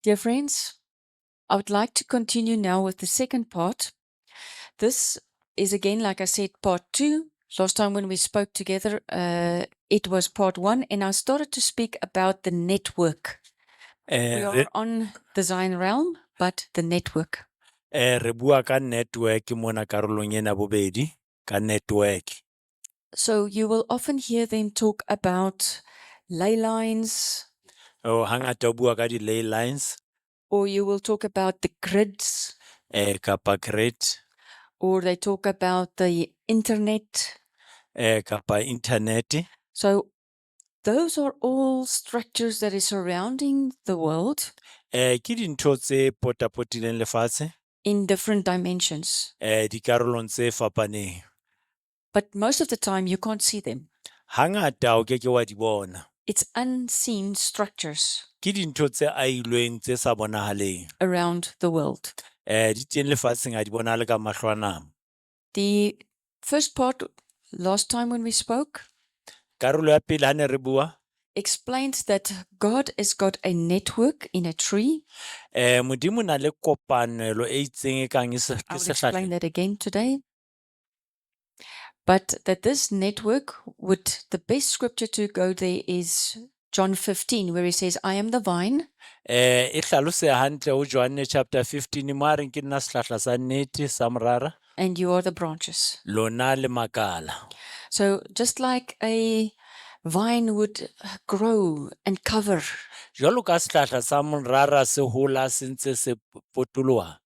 Dear friends, I would like to continue now with the second part. This is again, like I said, part 2. Last time when we spoke together, it was part 1, and I started to speak about the network. We are on the Zion realm, but the network. Re bua ka network mona karolong ena bobedi ka network. So you will often hear them talk about ley lines, Hangata o bua ka di ley lines, or you will talk about the grids, kapa grid, or they talk about the internet. kapa internet. So those are all structures that is surrounding the world Ke dintho tse potapotileng lefatshe, in different dimensions. dikarolong tse fapaneng. But most of the time you can't see them. Hangata o keke wa di bona. It's unseen structures Ke dintho tse ailweng tse sa bonahaleng. around the world. Di teng lefatsheng ha di bonahale ka mahlo a nama. The first part, last time when we spoke, Karolo ya pele ha ne re bua, explained that God has got a network in a tree. Modimo na le kopanelo e itseng e kang ke I will explain sehlahla. that again today. But that this network would, the best scripture to go there is John 15, where he says, I am the vine. E hlaloseha hantle ho Johane chapter 15 mo a reng ke nna sehlahla sa nnete sa morara, And you are the branches. lona le makala. So just like a vine would grow and cover, Jwalo ka sehlahla sa morara se hola se ntse se potoloha,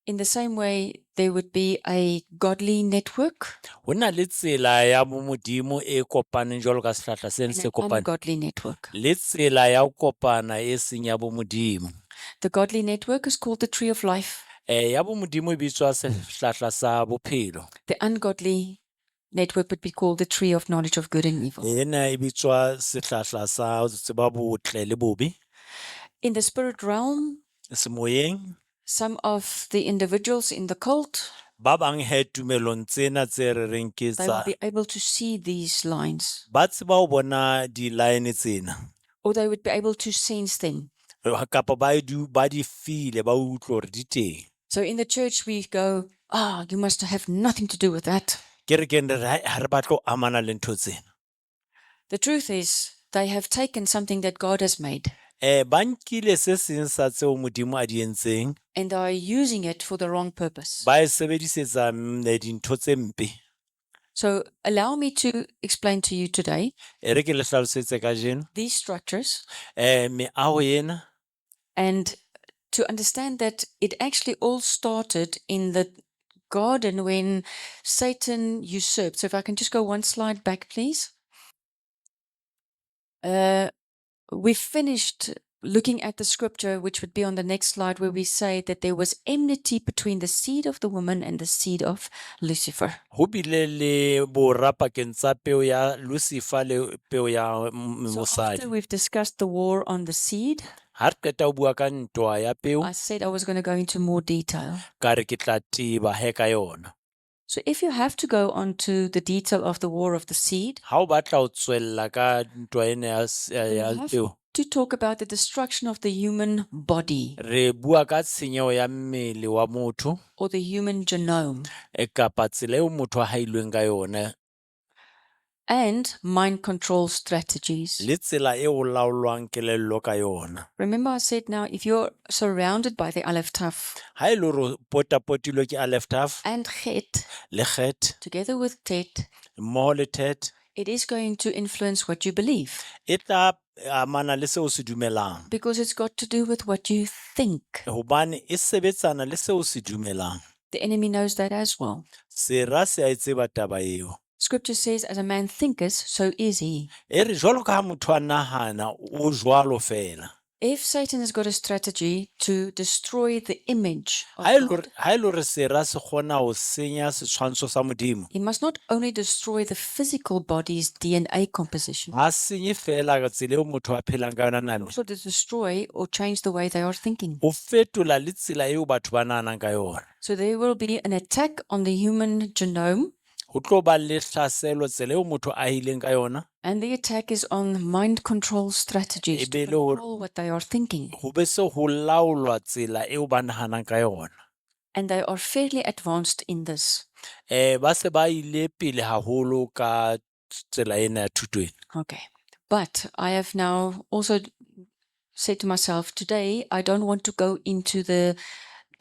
in the same way, there would be a godly network ho na le tsela ya bo Modimo e kopaneng jwalo ka sehlahla se and se an kopane, ungodly network. le tsela ya ho kopana e seng ya bo Modimo. The godly network is called the tree of life. Ya bo Modimo e bitswa sehlahla sa bophelo. The ungodly network would be called the tree of knowledge of good and evil. Ena e bitswa sehlahla sa ho tseba botle le bobe. In the spirit realm, Semoyeng, some of the individuals in the cult, ba bang he tumelong tsena tse re reng ke they will tsa, be able to see these lines, ba tseba ho bona di-line tsena, or they would be able to sense them. kapa ba di feel ba utlwe hore di teng. So in the church we go, you must have nothing to do with that. Kerekeng re re ha re batle ho amana le ntho tsena. The truth is, they have taken something that God has made Ba nkile se seng sa tseo Modimo a di entseng, and are using it for the wrong purpose. ba e sebedisetsa dintho tse mpe. So allow me to explain to you today E re ke le hlalosetse kajeno, these structures meaho ena, and to understand that it actually all started in the garden when Satan usurped. So if I can just go one slide back, please. We finished looking at the scripture, which would be on the next slide, where we say that there was enmity between the seed of the woman and the seed of Lucifer. ho bile le bora pakeng tsa peo ya Lucifer le peo ya So mosadi. after we've discussed the war on the seed, Ha re qeta ho bua ka ntwa ya peo, I said I was going to go into more detail. ka re ke tla teba he ka yona. So if you have to go on to the detail of the war of the seed, Ha o batla ho tswella ka ntwa ena ya you have peo, to talk about the destruction of the human body re bua ka tshenyeho ya mmele wa motho, or the human genome kapa tsela eo motho a hailweng ka yona, and mind control strategies. le tsela eo o laolwang kelello ka yona. Remember I said now, if you're surrounded by the Aleph Taf Ha e le hore o potapotilwe ke Aleph Taf, and Chet, le Chet, together with Tet, mmoho le Tet, it is going to influence what you believe e tla amana le seo se dumelang, because it's got to do with what you think. hobane e sebetsana le seo se dumelang. The enemy knows that as well. Sera se a e tseba taba eo. Scripture says, as a man thinketh, so is he. E re jwalo ka ha motho a nahana o jwalo fela. If Satan has got a strategy to destroy the image of Ha e God, le hore sera se kgona ho senya setshwantsho sa Modimo, he must not only destroy the physical body's DNA composition, ha senye fela ka tsela eo motho a phelang ka yona nahane, also to destroy or change the way they are thinking. o fetola le tsela eo batho ba nahanang ka yona. So there will be an attack on the human genome, ho tlo ba le hlaselo tsela eo motho a hileng ka yona, And the attack is on mind control strategies to Ebe le hore- control what they are thinking. ho be se ho laolwa tsela eo ba nahanang ka yona. And they are fairly advanced in this. Ba se ba ile pele haholo ka tsela ena ya thuto ena. Okay. But I have now also said to myself, today, I don't want to go into the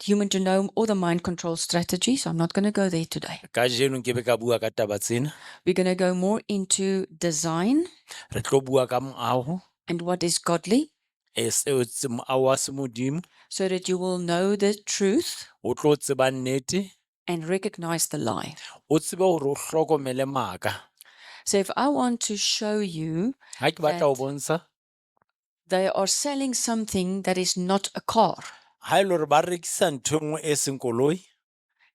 human genome or the mind control strategies. I'm not going to go there today. Kajeno ke be ka bua ka taba tsena. We're going to go more into design Re tlo bua ka moaho, and what is godly, seo se moaho wa semodimo, so that you will know the truth o tlo tseba nnete, and recognize the lie. o tsebe hore o hlokomele maka. So if I want to show you Ha ke batla ho that bontsha, they are selling something that is not a car, ha ele hore ba rekisa ntho e nngwe e seng koloi,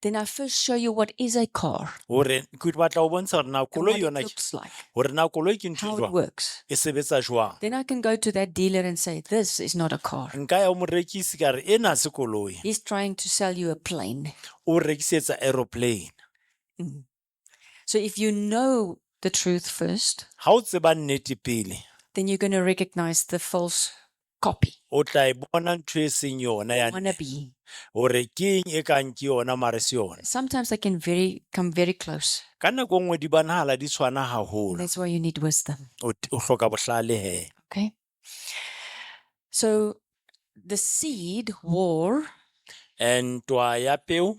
then I first show you what is a car hore ke batla ho bontsha hore na and koloi what it yona looks like, hore na koloi ke ntho how e it jwang, works. e sebetsa jwang. Then I can go to that dealer and say, this is not a car. Nka ya ho morekisi ka re ena ha se koloi, He's trying to sell you a plane. o rekisetsa aeroplane. Mm. So if you know the truth first, Ha o tseba nnete pele, then you're going to recognize the false copy, o tla e bona ntho e seng yona ya nne, wannabe. hore ke eng e kang ke yona mare se yona. Sometimes they can come very close. Ka nako e nngwe di bonahala di tshwana And haholo, that's why you need wisdom. o hloka bohlale he. Okay. So the seed war, Ntwa ya peo,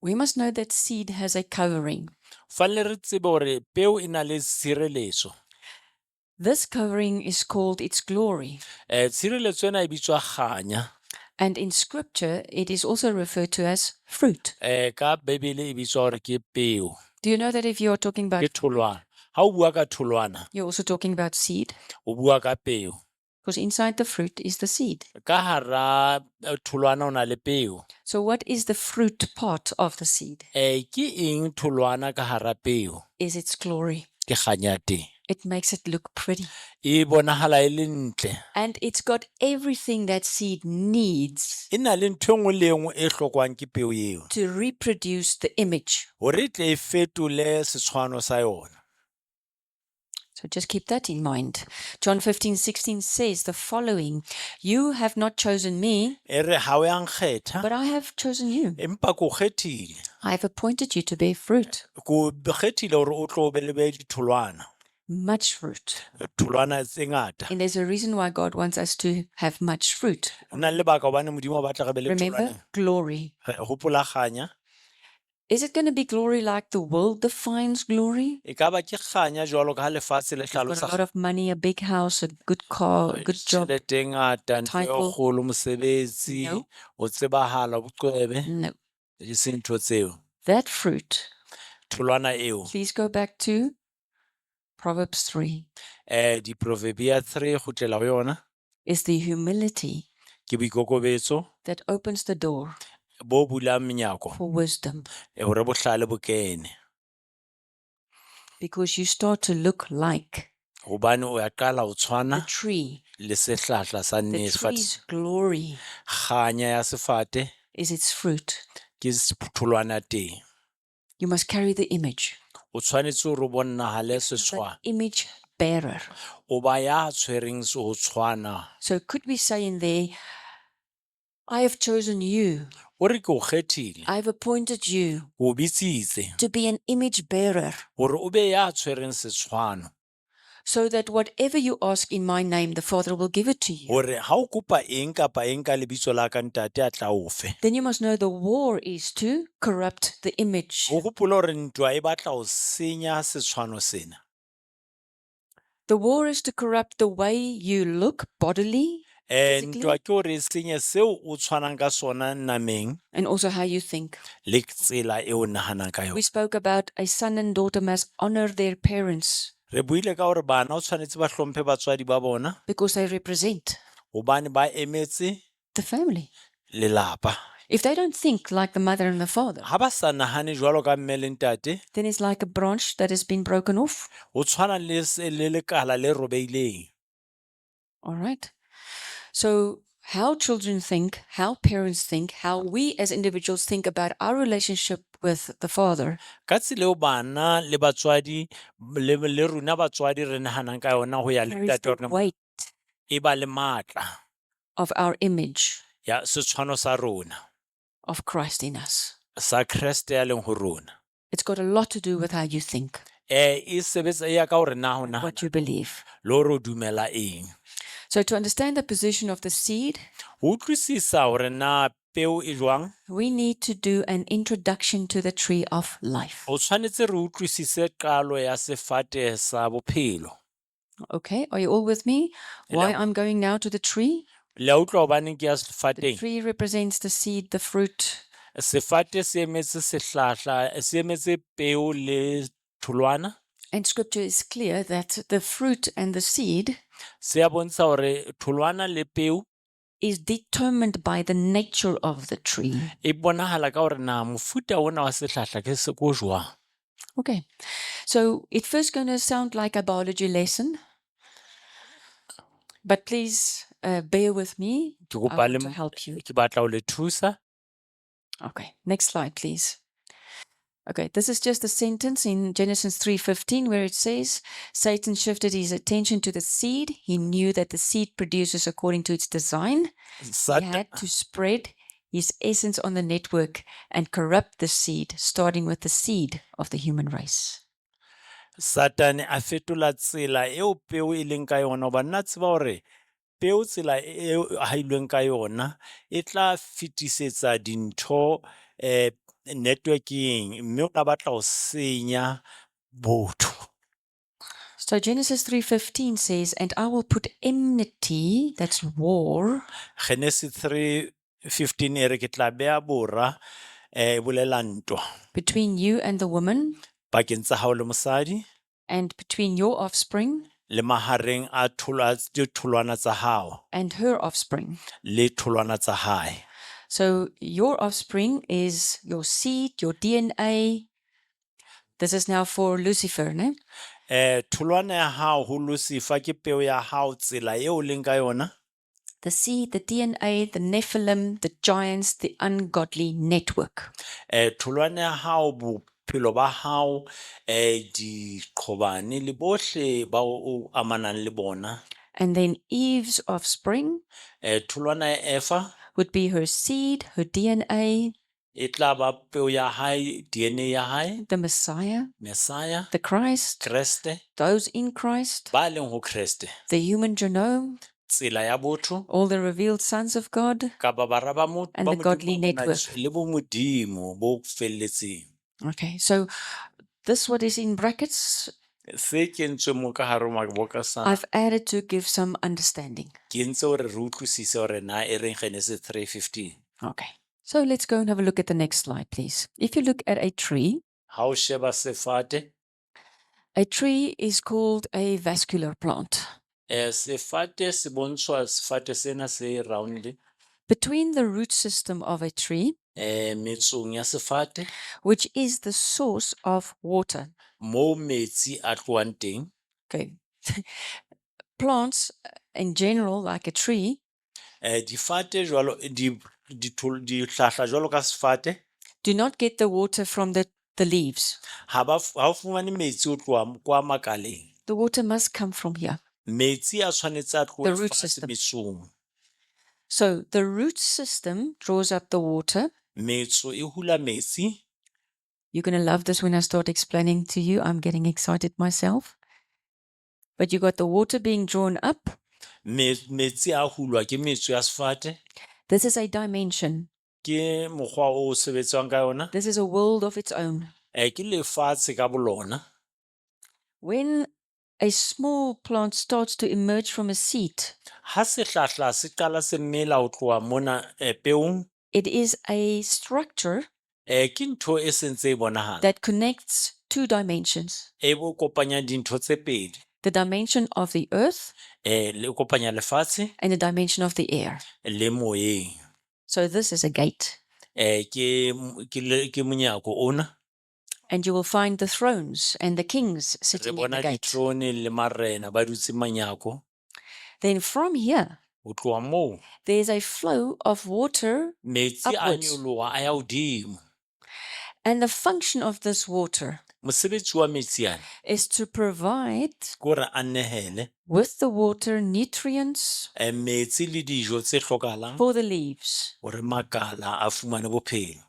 we must know that seed has a covering. fanele re tsebe hore peo e na le tshireletso. This covering is called its glory. Tshireletso ena e bitswa kganya, And in scripture, it is also referred to as fruit. ka Bebele e bitswa hore ke peo, Do you know that if you're talking about ke tholwana. Ha o bua ka tholwana, you're also talking about seed? o bua ka peo. Because inside the fruit is the seed. Ka hara tholwana o na le peo. So what is the fruit part of the seed? Ke eng tholwana ka hara peo? Is its glory. Ke kganya teng. It makes it look pretty. E bonahala e le ntle. And it's got everything that seed needs E na le ntho e nngwe le e nngwe e hlokwang ke peo eo, to reproduce the image. hore e tle e fetole setshwano sa yona. So just keep that in mind. John 15:16 says the following, you have not chosen me, E re ha o ya nkgetha, but I have chosen you. empa ko kgethile. I have appointed you to bear fruit, Ko kgethile hore o tlo be le be ditholwana. much fruit. Tholwana tse ngata. And there's a reason why God wants us to have much fruit. Ho na le lebaka hobane Modimo o batla re be le Remember, tholwana. glory. Hopola kganya, Is it going to be glory like the world defines glory? e ka ba ke kganya jwalo ka ha lefatshe le You've got a hlalosa lot of money, a big house, a good car, a good job. tjhelete e ngata, ntho e title. kgolo, mosebetsi, No. o tsebahala, boqwebe, No. e se ntho tseo. That fruit. Tholwana eo. Please go back to Proverbs 3. Di-Proverbia 3 kgutlela ho yona, Is the humility ke boikokobetso that opens the door bo bulang menyako, for wisdom. hore bohlale bo kene. Because you start to look like Hobane o ya qala ho the tshwana tree. le sehlahla sa The nnete. tree's glory Kganya ya sefate is its fruit. ke tholwana teng. You must carry the image. O tshwanetse hore o bonahale The setswana, image bearer. o ba ya tshwereng ho tshwana. So could we say in there, I have chosen you. O re ke o kgethile, I have appointed you ke o bitsitse to be an image bearer, hore o be ya tshwereng setshwano, so that whatever you ask in my name, the Father will give it to you. hore ha o kopa eng kapa eng ka lebitso la ka ntate a tla o fe. Then you must know the war is to corrupt the image. O gopola hore ntwa e batla ho senya setshwano sena. The war is to corrupt the way you look bodily, physically, Ntwa ke hore e senye seo o tshwanang ka sona nameng and also how you think. le tsela e o nahanang ka We yona. spoke about a son and daughter must honor their parents Re buile ka hore bana o tshwanetse ba hlomphe batswadi ba bona because they represent hobane ba emetse the family. lelapa. If they don't think like the mother and the father, Ha ba sa nahane jwalo ka mme le ntate, then it's like a branch that has been broken off. o tshwana le lekala le robeileng. All right. So how children think, how parents think, how we as individuals think about our relationship with the Father. Ka tsela eo bana le batswadi le rona batswadi re nahanang ka yona ho ya le Carries ntate the wa rona, weight e ba le matla of our image ya setshwano sa rona of Christ in us. sa Kreste ya leng ho rona. It's got a lot to do with how you think E sebetsa e ya ka hore na ho and what nahana you believe. le hore o dumela eng. So to understand the position of the seed, Ho utlwisisa hore na peo e jwang, we need to do an introduction to the tree of life. o tshwanetse re utlwisise qalo ya sefate sa bophelo. Okay, are you all with me? Why I'm going now to the tree? Le a utlwa hobaneng ke ya The sefateng? tree represents the seed, the fruit, Sefate se emetse sehlahla, se emetse peo le tholwana. and scripture is clear that the fruit and the seed Se a bontsha hore tholwana le peo is determined by the nature of the tree. e bonahala ka hore na mofuta ona wa sehlahla ke se ko jwang. Okay, so it's first going to sound like a biology lesson, but please bear with me. Ke I kopa want le to help you. ke batla ho le thusa. Okay, next slide, please. Okay, this is just a sentence in Genesis 3:15 where it says, Satan shifted his attention to the seed. He knew that the seed produces according to its design. He had to spread his essence on the network and corrupt the seed, starting with the seed of the human race. Satan a fetola tsela eo peo e leng ka yona, hoba nna tseba hore peo tsela eo a ilweng ka yona e tla fetisetsa dintho networking, mme o tla batla ho senya botho. So Genesis 3:15 says, and I will put enmity, that's war, Genesis 3:15 e re ke tla beha bora bolela ntwa between you and the woman, pakeng tsa hao le mosadi and between your offspring le mahareng a ditholwana tsa hao and her offspring. le tholwana tsa hae. So your offspring is your seed, your DNA. This is now for Lucifer, ne? Tholwana ya hao ho Lucifer ke peo ya hao, tsela eo leng ka yona. The seed, the DNA, the Nephilim, the giants, the ungodly network. Tholwana ya hao, bophelo ba hao, diqhobane le bohle ba o amanang le bona. And then Eve's offspring Tholwana ya Eva would be her seed, her DNA, e tla ba peo ya hae, DNA ya hae, the Messiah, Messiah, the Christ, Kreste, those in Christ, ba leng ho Kreste, the human genome, tsela ya botho, all the revealed sons of God, ka ba bara ba mo and ba the godly Modimo bona network. le bo modimo bo felletseng. Okay, so this what is in brackets, Se ke entswe mo ka hare ho maboka sa I've added to give some understanding. ke entse hore re utlwisise hore na e reng Genesis 3:15. Okay, so let's go and have a look at the next slide, please. If you look at a tree sheba sefate, is called a vascular plant. sefate se bontshwa sefate sena se round, Between the root system of a tree, metsong ya sefate, which is the source of water. mo metsi a tloang teng. Okay. Plants in general, like a tree, Difate jwalo dihlahla jwalo ka sefate, do not get the water from the leaves. ha o fumane metsi ho tloha kwa makaleng. The water must come from here. Metsi a tshwanetse a The tlohe root fatshe system. metsong. So the root system draws up the water. Metso e hula metsi. You're going to love this when I start explaining to you. I'm getting excited myself. But you got the water being drawn up. Metsi a hulwa ke metso ya sefate. This is a dimension. Ke mokgwa o sebetswang ka yona. This is a world of its own. Ke lefatshe ka bolona. When a small plant starts to emerge from a seed, Ha sehlahla se qala se mela ho tloha mona peong, it is a structure ke ntho e sentse e bonahala. that connects two dimensions. E bo kopanya dintho tse pedi. The dimension of the earth Le kopanya lefatshe and the dimension of the air. le moyeng. So this is a gate. Ke monyako ona. And you will find the thrones and the kings Re sitting in the bona gate. ditrone le marena ba dutse manyako. Then from here, Ho tloha moo, there's a flow of water metsi a upwards. nyoloha a ya hodimo. And the function of this water mosebetsi wa metsi ana is to provide ke gore a nnegele with the water nutrients metsi le dijo tse tlhokalang for the leaves. gore makala a fumane bophelo.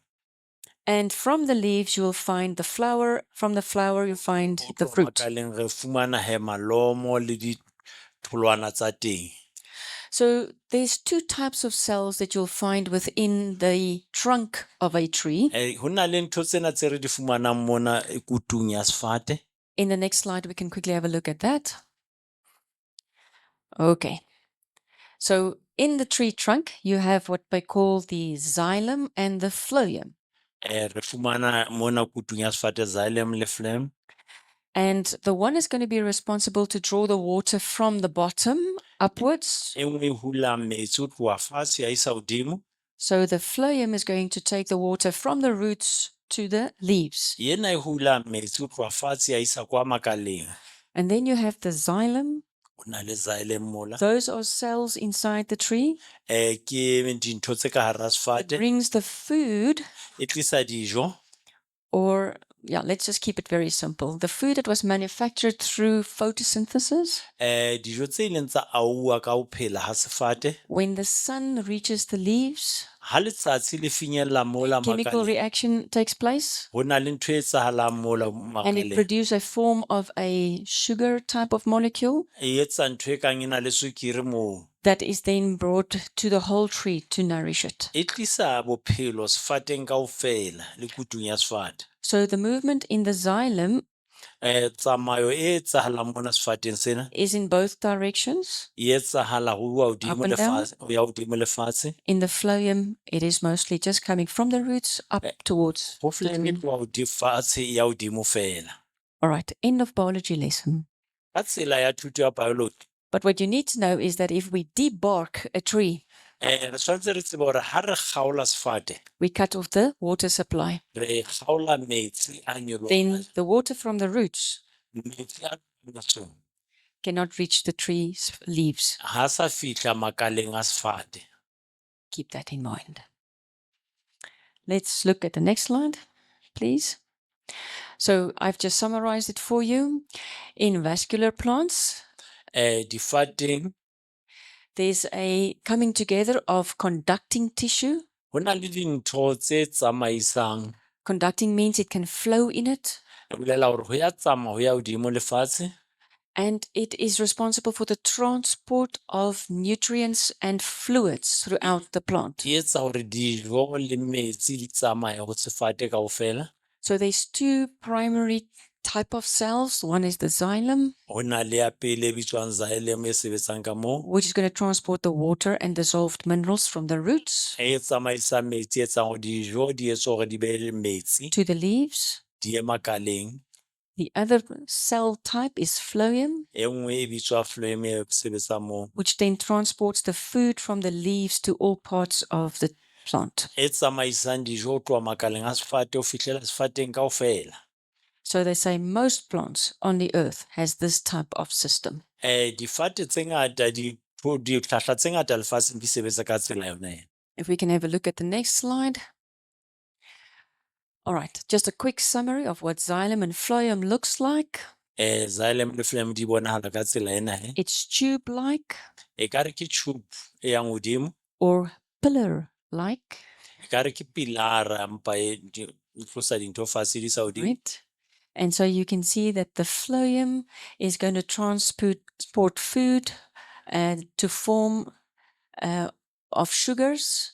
And from the leaves, you will find the flower. From the flower, you find Go the tloga fruit. makaleng re fumana he malomo le ditholwana tsa teng. So there's two types of cells that you'll find within the trunk of a tree. Ho na le ntho tsena tse re di fumanang mona kutung ya sefate. In the next slide, we can quickly have a look at that. Okay. So in the tree trunk, you have what they call the xylem and the phloem. Re fumana mona kutung ya sefate xylem le phloem. And the one is going to be responsible to draw the water from the bottom upwards. E nngwe e hula metsi ho tloha fatshe a isa hodimo. So the phloem is going to take the water from the roots to the leaves. Yena e hula metsi ho tloha fatshe a isa kwa makaleng. And then you have the xylem. Ho na le xylem mola. Those are cells inside the tree. Ke dintho tse ka hara It sefate. brings the food, E tlisa dijo. or yeah, let's just keep it very simple. The food that was manufactured through photosynthesis. Dijo tse ileng tsa auwa ka ho phela ha sefate. When the sun reaches the leaves, Ha letsatsi le finyella mola chemical makaleng. reaction takes place, Ho na le ntho e etsahalang mola and it makaleng. produces a form of a sugar type of molecule E etsa ntho e kang e na le sukiri moo. that is then brought to the whole tree to nourish it. E tlisa bophelo sefateng kaofela le kutung ya sefate. So the movement in the xylem Tsamayo e etsahalang mona sefateng sena is in both directions. e etsahala ho ya hodimo Up and le down. fatshe, ho ya hodimo le fatshe. In the phloem, it is mostly just coming from the roots up towards Ho the phloem e tree. tloha hodimo fatshe e ya hodimo fela. All right, end of biology lesson. Ka tsela ya thuto ya biology, But what you need to know is that if we debark a tree, re tshwanetse re tsebe hore ha re kgaola sefate, we cut off the water supply. re kgaola metsi a nyoloha. Then the water from the roots Metsi a nyoloha cannot reach the tree's leaves. ha sa fihla makaleng a sefate. Keep that in mind. Let's look at the next slide, please. So I've just summarized it for you. In vascular plants, Difateng there's a coming together of conducting tissue. ho na le dintho tse tsamaisang. Conducting means it can flow in it, E bolela hore ho ya tsamaya ho ya hodimo le fatshe. and it is responsible for the transport of nutrients and fluids throughout the plant. E etsa hore dijo le metsi di tsamaye ho sefate kaofela. So there's two primary type of cells. One is the xylem, Ho na le ya pele e bitswang xylem e sebetsang ka moo. which is going to transport the water and dissolved minerals from the roots E tsamaisang metsi e etsang hore dijo di etse hore di be le metsi to the leaves. di ye makaleng. The other cell type is phloem, E nngwe e bitswa phloem e sebetsang moo. which then transports the food from the leaves to all parts of the plant. E tsamaisang dijo ho tloha makaleng a sefate ho fihlela sefateng kaofela. So they say most plants on the earth has this type of system. Difate tse ngata dihlahla tse ngata lefatsheng di sebetsa ka tsela yona ena. If we can have a look at the next slide. All right, just a quick summary of what xylem and phloem looks like. Xylem le phloem di bonahala ka tsela ena he. It's tube-like E ka re ke tube e yang hodimo, or pillar-like, e ka re ke pilara empa e tlosa dintho fatshe di isa hodimo. right? And so you can see that the phloem is going to transport food to form of sugars.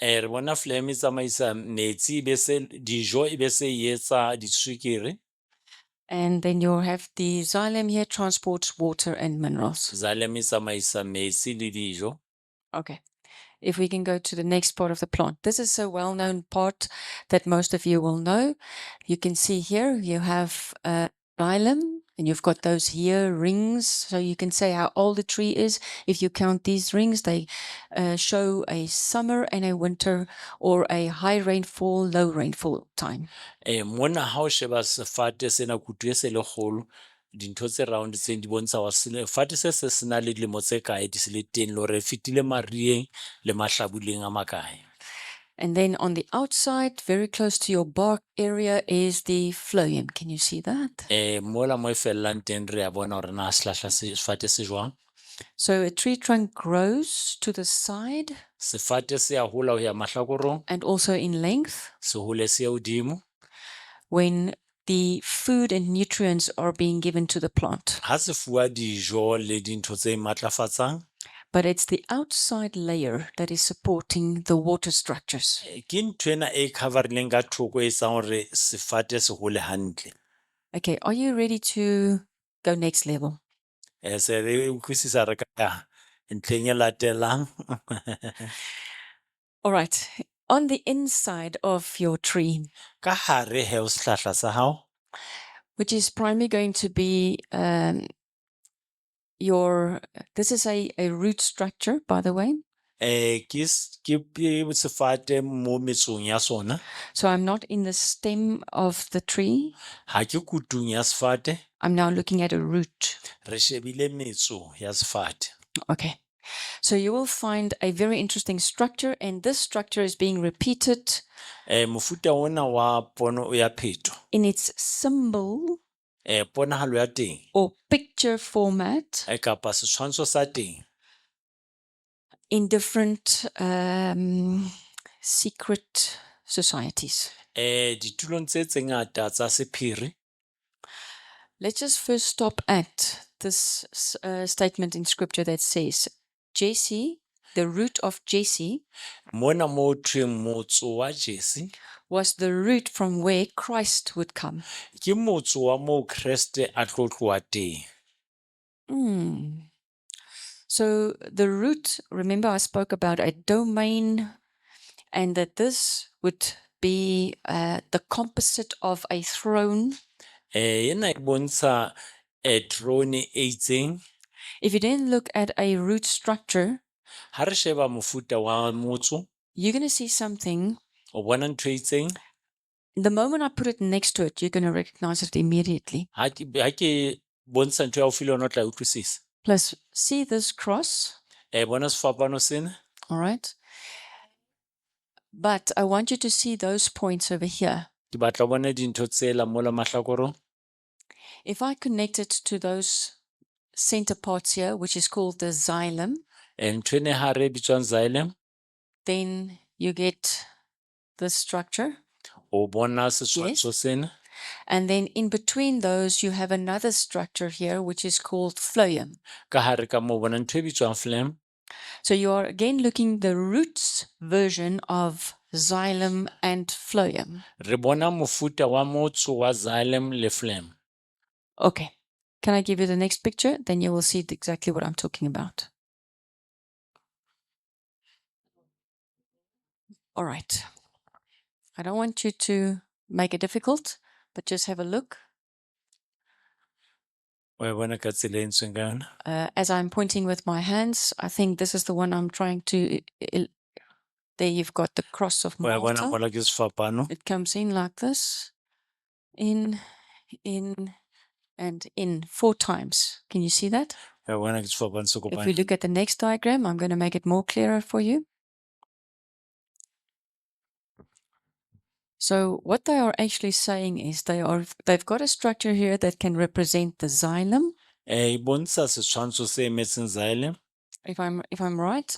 Re bona phloem e tsamaisa metsi e be se dijo e be se e etsa disukiri. And then you have the xylem here transports water and minerals. Xylem e tsamaisa metsi le dijo. Okay. If we can go to the next part of the plant. This is a well-known part that most of you will know. You can see here you have xylem, and you've got those here rings. So you can say how old the tree is. If you count these rings, they show a summer and a winter, or a high rainfall, low rainfall time. Mona ha o sheba sefate sena kutu e se le kgolo, dintho tse round tse di bontsha hore sefate se sena le dilemo tse kae di se le teng le hore e fetile marieng le mahlabuleng a makae. And then on the outside, very close to your bark area, is the phloem. Can you see that? mola mo e fellang teng re a bona hore na sehlahla sefate se jwang. So a tree trunk grows to the side Sefate se a hola ho ya mahlakorong, and also in length se hole se ya hodimo. when the food and nutrients are being given to the plant. Ha se fuwa dijo le dintho tse matlafatsang, But it's the outside layer that is supporting the water structures. ke ntho ena e coverileng ka thoko e etsang hore sefate se hole hantle. Okay, are you ready to go next level? Se re utlwisisa re ka ya ntlheng e latelang. All right. On the inside of your tree, Ka hare he ho sehlahla sa hao, which is primarily going to be this is a root structure, by the way. ke sefate mo metsong ya sona, So I'm not in the stem of the tree. ha ke kutung ya sefate, I'm now looking at a root. re shebile metso ya sefate. Okay. So you will find a very interesting structure, and this structure is being repeated Mofuta ona wa pono ya pheto, in its symbol ponahalo ya teng, or picture format kapa setshwantsho sa teng, in different secret societies. ditulong tse ngata tsa sephiri. Let's just first stop at this statement in scripture that says, Jesse, the root of Jesse, Mona mo thweng motso wa Jese, was the root from where Christ would come. ke motso wa mo Kreste a tlo tloha teng. So the root, remember I spoke about a domain, and that this would be the composite of a throne. Ena e bontsha throne e itseng. If you then look at a root structure, Ha re sheba mofuta wa motso, you're going to see something. o bona ntho e itseng. The moment I put it next to it, you're going to recognize it immediately. Ha ke bontsha ntho ya haufi le yona o tla utlwisisa. Plus, see this cross? Bona sefapano sena. All right. But I want you to see those points over here. Ke batla o bone dintho tsela mola mahlakorong. If I connect it to those center parts here, which is called the xylem, Ntho ene hare e bitswang xylem, then you get this structure. o bona setshwantsho sena. And then in between those, you have another structure here, which is called phloem. Ka hare ka mo bona ntho e bitswang phloem. So you are again looking the roots version of xylem and phloem. Re bona mofuta wa motso wa xylem le phloem. Okay. Can I give you the next picture? Then you will see exactly what I'm talking about. All right. I don't want you to make it difficult, but just have a look. Wa bona ka tsela e entsweng ka yona. As I'm pointing with my hands, I think this is the one I'm trying to... There you've got the cross of Wa bona Malta. mola ke sefapano. It comes in like this. In, and in 4 times. Can you see that? Wa bona ke sefapano se If we kopane. look at the next diagram, I'm going to make it more clearer for you. So what they are actually saying is they've got a structure here that can represent the xylem. E bontsha setshwantsho se emetseng xylem. If I'm right.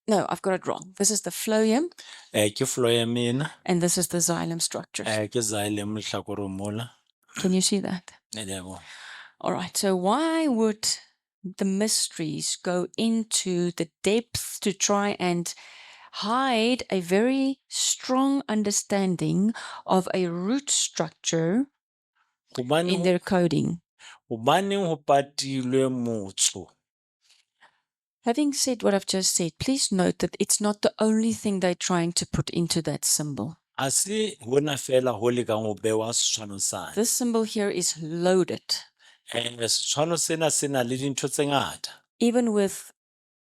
No, I've got it wrong. This is the phloem Ke phloem ena. and this is the xylem structures. Ke xylem lehlakoreng mola. Can you see that? All right. So why would the mysteries go into the depth to try and hide a very strong understanding of a root structure in their coding? Hobaneng ho patilwe motso? Having said what I've just said, please note that it's not the only thing they're trying to put into that symbol. A se hona fela ho lekang ho bewa setshwano sane. This symbol here is loaded, Setshwano sena se na le dintho tse ngata. even with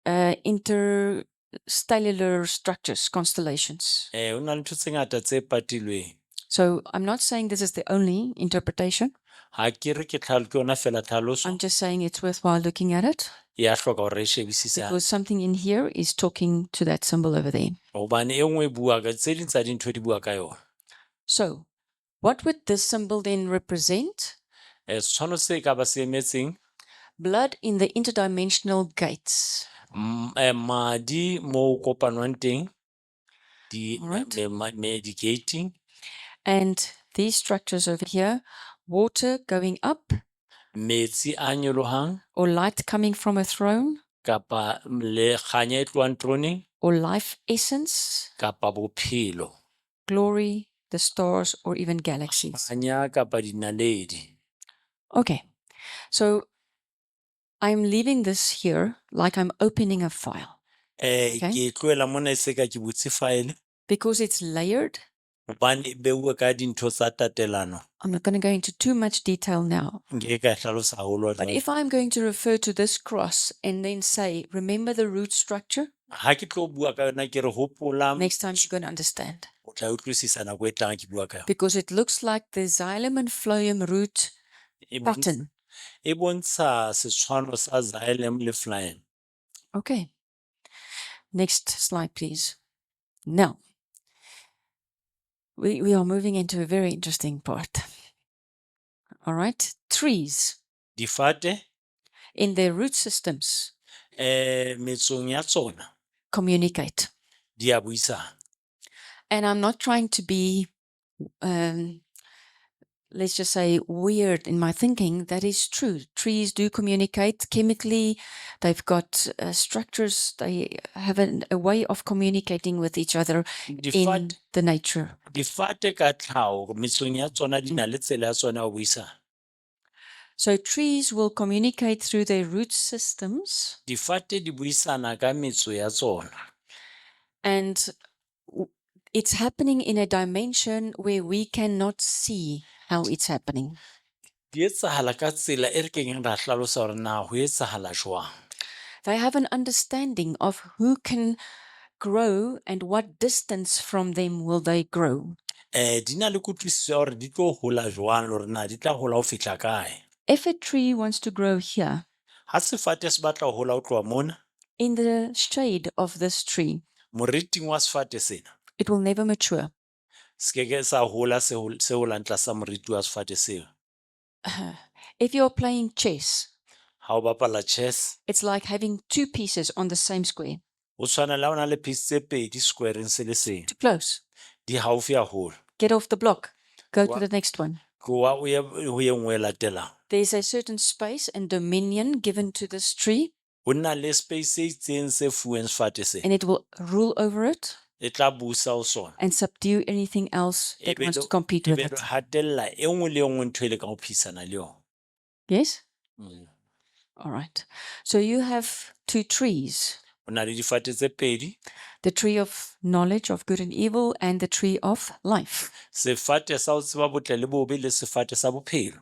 interstellar structures, constellations. Ho na le ntho tse ngata tse patilweng. So I'm not saying this is the only interpretation. Ha ke re ke yona fela tlhaloso. I'm just saying it's worthwhile looking at it. ya hloka hore re shebisise because something in here is talking to that symbol over there. hobane e nngwe e bua ka tse ding tsa dintho di bua ka yona. So, what would this symbol then represent? Setshwano se ka ba se emetseng Blood in the interdimensional gates. madi mo kopanwang teng Alright. di-gating, And these structures over here, water going up metsi a nyolohang or light coming from a throne kapa le kganya e tlohang troneng or life essence, kapa bophelo, glory, the stars, or even galaxies. kganya kapa dinaledi. Okay, so I'm leaving this here like I'm opening a file Ke tlohela mona e se ka ke butse file because it's layered. hobane e beuwe ka dintho tsa tatelano. I'm not going to go into too much detail now. Nke ka hlalosa haholo But jwale. if I'm going to refer to this cross and then say, remember the root structure, Ha ke tlo bua ka yona ke re hopola next time you're going to understand. o tla utlwisisa nako e tlang ke bua ka yona. Because it looks like the xylem and phloem root E bontsha- pattern. e bontsha setshwano sa xylem le phloem. Okay. Next slide, please. Now, we are moving into a very interesting part. All right. Trees Difate in their root systems metsong ya tsona communicate. di a buisana. And I'm not trying to be, let's just say, weird in my thinking. That is true. Trees do communicate chemically. They've got structures. They have a way of communicating with each other in Difate the nature. difate ka tlhaho metsong ya tsona di na le tsela ya tsona ya ho buisana. So trees will communicate through their root systems, Difate di buisana ka metso ya tsona. and it's happening in a dimension where we cannot see how it's happening. Di etsahala ka tsela e re keng ra hlalosa hore na ho etsahala jwang. They have an understanding of who can grow and what distance from them will they grow. Di na le kutlwisiso ya hore di tlo hola jwang le hore na di tla hola ho fihla kae. If a tree wants to grow here, Ha sefate se batla ho hola ho tloha mona in the shade of this tree, moriting wa sefate sena it will never mature. se keke sa hola se holang tlasa moriti wa sefate seo. If you're playing chess, Ha o bapala chess it's like having two pieces on the same square. ho tshwana le ha o na le piece tse pedi squareng se le seng Too close. di haufi haholo. Get off the block. Go to Wa- the next one. Ke wa o ye ho e nngwe e latelang. There's a certain space and dominion given to this tree, Ho na le space e itseng se fuweng sefate sena and it will rule over it e tla busa ho sona. and subdue anything else that wants to compete E with be it. lo hatella e nngwe le e nngwe ntho e le ka ho phisana le yona. Yes? Mm. All right. So you have two trees, Ho na le difate tse pedi, the tree of knowledge of good and evil and the tree of life. sefate sa ho tseba botle le bobe le sefate sa bophelo.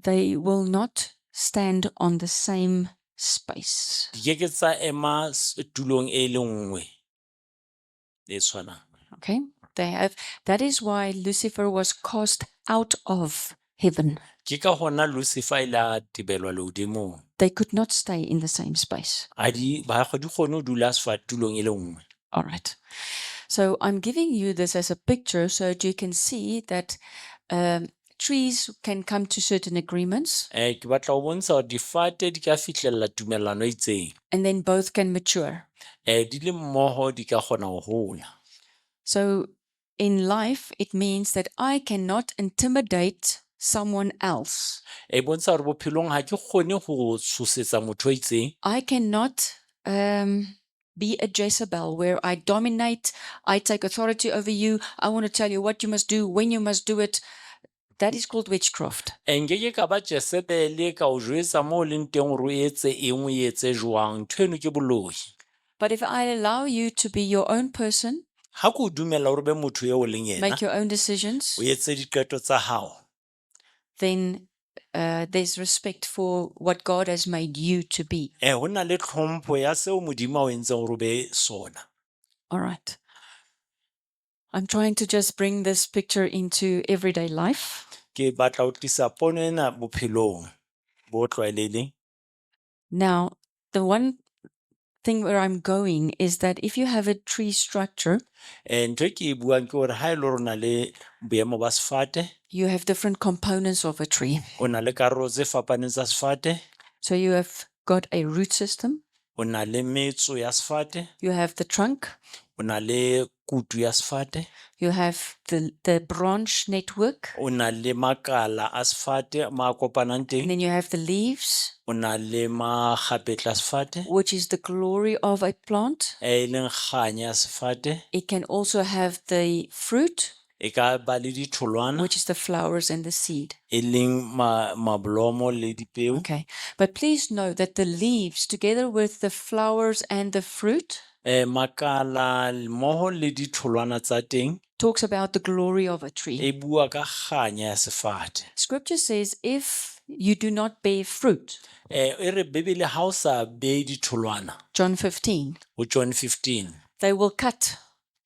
They will not stand on the same space. Di keke tsa ema tulong e le nngwe e tshwanang. Okay? That is why Lucifer was cast out of heaven. Ke ka hona Lucifer e la tebelwa lehodimong. They could not stay in the same space. Ha di kgone ho dula tulong e le nngwe. All right. So I'm giving you this as a picture so that you can see that trees can come to certain agreements Ke batla ho bontsha hore difate di ka fihlella tumellano e itseng. and then both can mature. Di le mmoho di ka kgona ho hola. So in life, it means that I cannot intimidate someone else. E bontsha hore bophelong ha ke kgone ho tshosetsa motho a itseng. I cannot be a Jezebel where I dominate, I take authority over you, I want to tell you what you must do, when you must do it. That is called witchcraft. Nkeke ka ba Jezebele ka o jwetsa moo o leng teng hore o etse eng o etse jwang. Ntho eno ke boloi. But if I allow you to be your own person, Ha ke o dumella hore o be motho eo o leng yena, make your own decisions, o etse diqeto tsa hao, then there's respect for what God has made you to be. ho na le tlhompho ya seo Modimo a o entseng hore o be sona. All right. I'm trying to just bring this picture into everyday life. Ke batla ho tlisa pono ena bophelong bo tlwaelehileng. Now, the one thing where I'm going is that if you have a tree structure, ntho e ke e buang ke gore ha e le gore o na le boemo ba sefate, you have different components of a tree. o na le karolo tse fapaneng tsa sefate, So you have got a root system, o na le metso ya sefate, you have the trunk, o na le kutu ya sefate, you have the branch network, o na le makala a sefate ma a kopanang and teng, then you have the leaves, o na le magapetla a sefate, which is the glory of a plant. e leng kganya ya sefate, It can also have the fruit, e ka ba le ditholwana, which is the flowers and the seed. e leng mablomo le dipeo. Okay. But please know that the leaves, together with the flowers and the fruit, Makala mmoho le ditholwana tsa teng talks about the glory of a tree. e bua ka kganya ya sefate. Scripture says, if you do not bear fruit, E re Bebele ha o sa bee ditholwana, John 15, ho John 15, they will cut,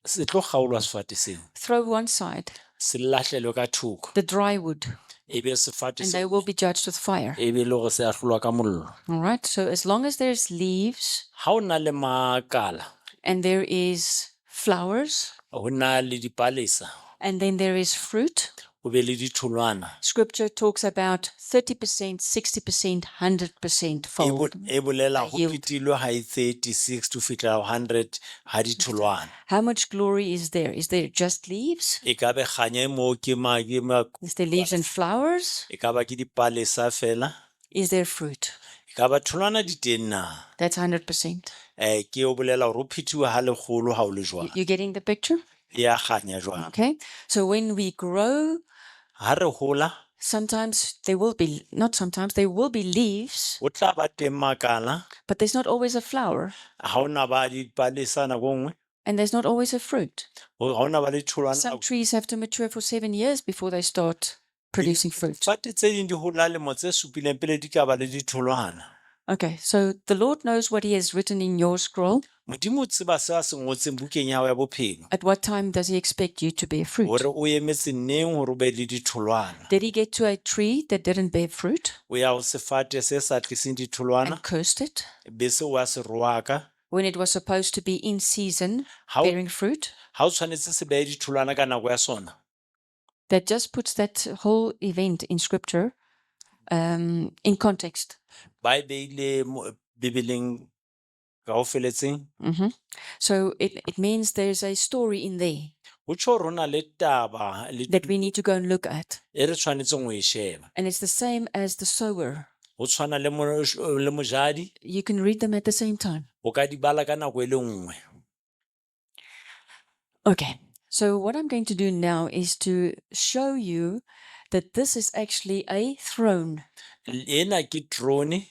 se tlo kgaolwa sefate seo, throw one side, se lahlelwe ka thoko, the dry wood, e be sefate and se they will be judged with fire. e be le go se ahlolwa ka mollo. All right. So as long as there's leaves Ha o na le makala, and there is flowers ho na le dipalesa, and then there is fruit, ho be le ditholwana, Scripture talks about 30%, 60%, 100% fold. e bolela a ho yield. phetilwe ha e 36 to fihla 100 ha ditholwana. How much glory is there? Is there just leaves? E ka be kganya e moo ke Is there leaves and flowers? e ka ba ke dipalesa fela, Is there fruit? e ka ba tholwana di teng na. That's 100%. Ke o bolela hore o phethiwe ha legolo ha o le jwang, You're getting the picture? ya kganya jwang. Okay. So when we grow, Ha re hola, sometimes there will be, not sometimes, there will be leaves, o tla ba teng makala, but there's not always a flower ha o na ba dipalesa nako nngwe, and there's not always a fruit. ha o na ba le tholwana. Some trees have to mature for 7 years before they start producing fruit. Fate tse ding di hola lemo tse supileng pele di ka ba le ditholwana. Okay, so the Lord knows what He has written in your scroll. Modimo o tseba se a se ngotseng bukeng ya hao ya bophelo, At what time does He expect you to bear fruit? hore o emetse neng hore o be le ditholwana. Did He get to a tree that didn't bear fruit O ya ho sefate se sa tliseng ditholwana, and cursed it be se wa se roaka. when it was supposed to be in season Ha o bearing fruit? ha o tshwanetse se behe ditholwana ka nako ya sona. That just puts that whole event in Scripture in context. Ba e beile Bibeleng ka ho feletseng. So it means there's a story in there Ho tjho hore ho na le taba that we need to go and look at. e re tshwanetseng ho e sheba. And it's the same as the sower. Ho tshwana le mojadi, You can read them at the same time. o ka di bala ka nako e le nngwe. Okay, so what I'm going to do now is to show you that this is actually a throne. Ena ke trone,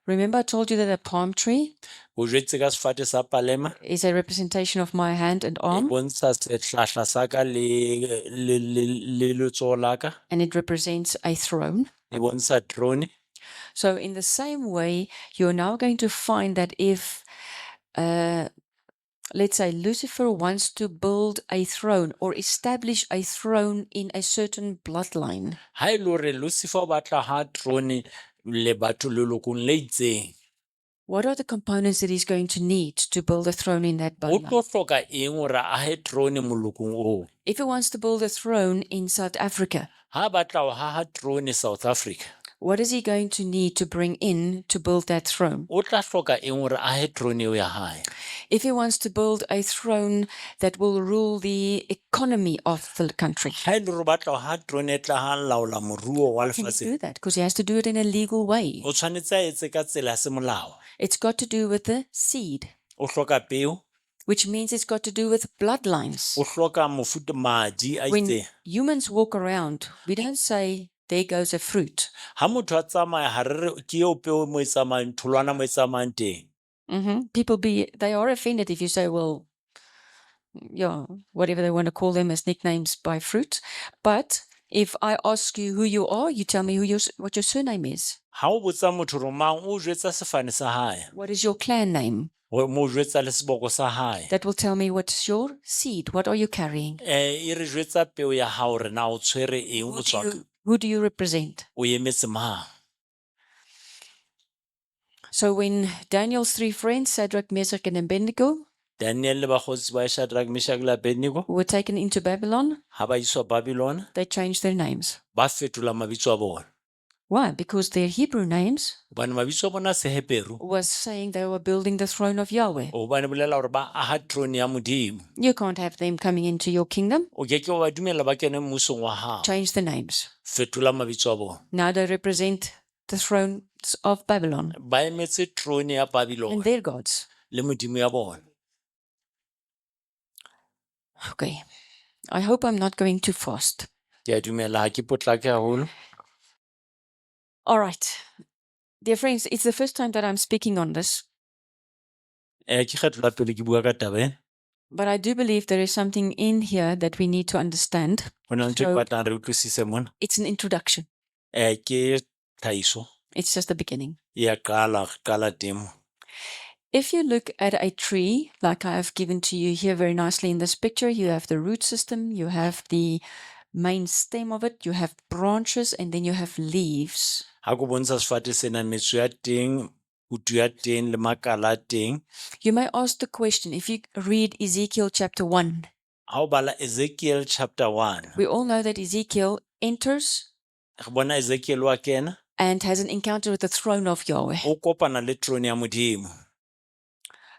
Remember, I told you that a palm tree o jwetse ka sefate sa palema, is a representation of my hand and e arm, bontsha sehlahla sa ka le letsoho la ka, and it represents a throne. e bontsha trone. So, in the same way, you're now going to find that if, let's say, Lucifer wants to build a throne or establish a throne in a certain bloodline, Ha e le hore Lucifer o batla ha trone le batho lelokong le itseng, what are the components that he's going to need to build a throne in that o bloodline? tlo hloka eng hore a ahe trone molokong oo? If he wants to build a throne in South Africa, Ha batla ho haha trone South Africa, what is he going to need to bring in to build that throne? o tla hloka eng hore a ahe trone eo ya hae? If he wants to build a throne that will rule the economy of the country, Ha e le hore o batla ho haha trone e tla ha laola moruo wa can he lefatshe, do that? Because he has to do it in a legal way. o tshwanetse a etse ka tsela ya semolao. It's got to do with the seed, O hloka peo, which means it's got to do with bloodlines. o hloka mofuta madi a When itseng. humans walk around, we don't say, there goes a fruit. Ha motho a tsamaya ha re re ke eo peo mo e tsamayang, tholwana mo e tsamayang teng. People they are offended if you say, well, yeah, whatever they want to call them as nicknames by fruit. But if I ask you who you are, you tell me what your surname is. Ha o botsa motho hore mang, o jwetsa sefane sa hae, What is your clan name? mo jwetsa le seboko sa hae. That will tell me what's your seed. What are you carrying? E re jwetsa peo ya hao hore na o tshwere eng, o tswa Who do you represent? o emetse mang. So when Daniel's three friends, Shadrach, Meshach, and Abednego, Daniel le bakgotsi ba Shadrach, Meshach le Abednego were taken into Babylon, ha ba iswa Babylon they changed their names. ba fetola mabitso a bona. Why? Because their Hebrew names Hobane mabitso a bona Seheberu was saying they were building the throne of Yahweh. hobane bolela hore ba aha throne ya Modimo. You can't have them coming into your kingdom. O ke ke wa ba dumella ba kene mmusong wa hao. Change the names. Fetola mabitso a bona. Now they represent the thrones of Babylon Ba emetse throne ya Babylon and their gods. le modimo ya bona. Okay. I hope I'm not going too fast. Ke a dumela ha ke potlake haholo. All right. Dear friends, it's the first time that I'm speaking on this, Ke kgetho la pele ke bua ka taba ena. but I do believe there is something in here that we need to understand. Ho na le ntho e ke So batlang re utlwisise mona. it's an introduction. Ke tlhahiso It's just the beginning. ya qala re qala temo. If you look at a tree, like I have given to you here very nicely in this picture, you have the root system, you have the main stem of it, you have branches, and then you have leaves. Ha go bontsha sefate sena metso ya teng, kutu ya teng le makala a teng. You may ask the question, if you read Ezekiel chapter 1, Ha o bala Ezekiel chapter 1, we all know that Ezekiel enters re bona Ezekiel wa kena and has an encounter with the throne of Yahweh. o kopana le throne ya Modimo.